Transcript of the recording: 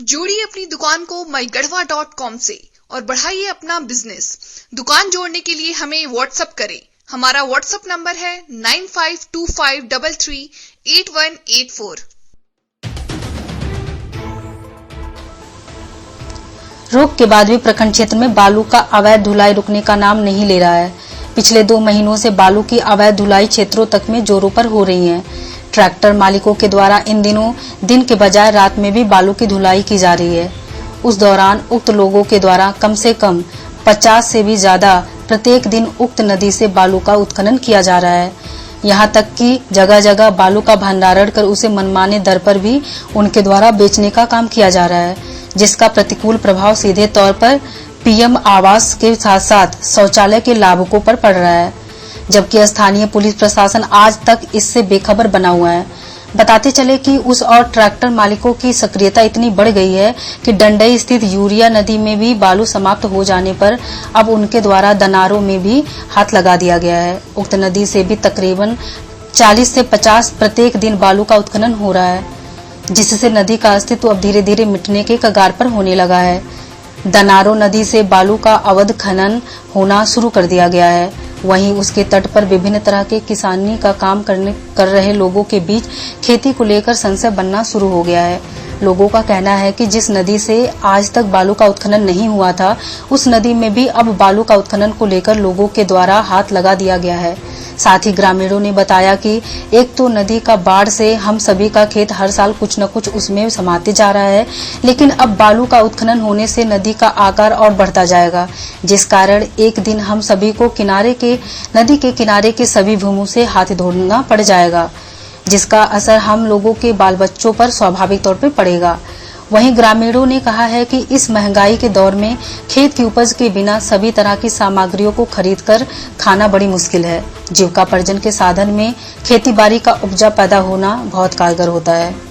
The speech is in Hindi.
जोड़िए अपनी दुकान को mygarhwa.com से और बढ़ाइए अपना बिजनेस। दुकान जोड़ने के लिए हमें व्हाट्सएप करें। हमारा व्हाट्सएप नंबर है 9525338184। रोक के बाद भी प्रखंड क्षेत्र में बालू का अवैध ढुलाई रुकने का नाम नहीं ले रहा है। पिछले 2 महीनों से बालू की अवैध ढुलाई क्षेत्रों तक में जोरों पर हो रही है। ट्रैक्टर मालिकों के द्वारा इन दिनों दिन के बजाय रात में भी बालू की ढुलाई की जा रही है। उस दौरान उक्त लोगों के द्वारा कम से कम 50 से भी ज्यादा प्रत्येक दिन उक्त नदी से बालू का उत्खनन किया जा रहा है। यहाँ तक कि जगह जगह बालू का भंडारण कर उसे मनमाने दर पर भी उनके द्वारा बेचने का काम किया जा रहा है, जिसका प्रतिकूल प्रभाव सीधे तौर पर पीएम आवास के साथ साथ शौचालय के लाभुकों पर पड़ रहा है, जबकि स्थानीय पुलिस प्रशासन आज तक इससे बेखबर बना हुआ है। बताते चले कि उस और ट्रैक्टर मालिकों की सक्रियता इतनी बढ़ गई है कि डंडई स्थित यूरिया नदी में भी बालू समाप्त हो जाने पर अब उनके द्वारा दनारों में भी हाथ लगा दिया गया है। उक्त नदी से भी तकरीबन 40 से 50 प्रत्येक दिन बालू का उत्खनन हो रहा है, जिससे नदी का अस्तित्व अब धीरे धीरे मिटने के कगार पर होने लगा है। दनारो नदी से बालू का अवैध खनन होना शुरू कर दिया गया है। वहीं उसके तट पर विभिन्न तरह के किसानी का काम कर रहे लोगों के बीच खेती को लेकर संशय बनना शुरू हो गया है। लोगों का कहना है कि जिस नदी से आज तक बालू का उत्खनन नहीं हुआ था, उस नदी में भी अब बालू का उत्खनन को लेकर लोगों के द्वारा हाथ लगा दिया गया है। साथ ही ग्रामीणों ने बताया कि एक तो नदी का बाढ़ से हम सभी का खेत हर साल कुछ न कुछ उसमें समाते जा रहा है, लेकिन अब बालू का उत्खनन होने से नदी का आकार और बढ़ता जाएगा, जिस कारण एक दिन हम सभी को नदी के किनारे के सभी भूमि से हाथ धोना पड़ जाएगा, जिसका असर हम लोगों के बाल बच्चों पर स्वाभाविक तौर पर पड़ेगा। वहीं ग्रामीणों ने कहा है कि इस महंगाई के दौर में खेत की उपज के बिना सभी तरह की सामग्रियों को खरीदकर खाना बड़ी मुश्किल है। जीविकापार्जन के साधन में खेती बाड़ी का उपजा पैदा होना बहुत कारगर होता है।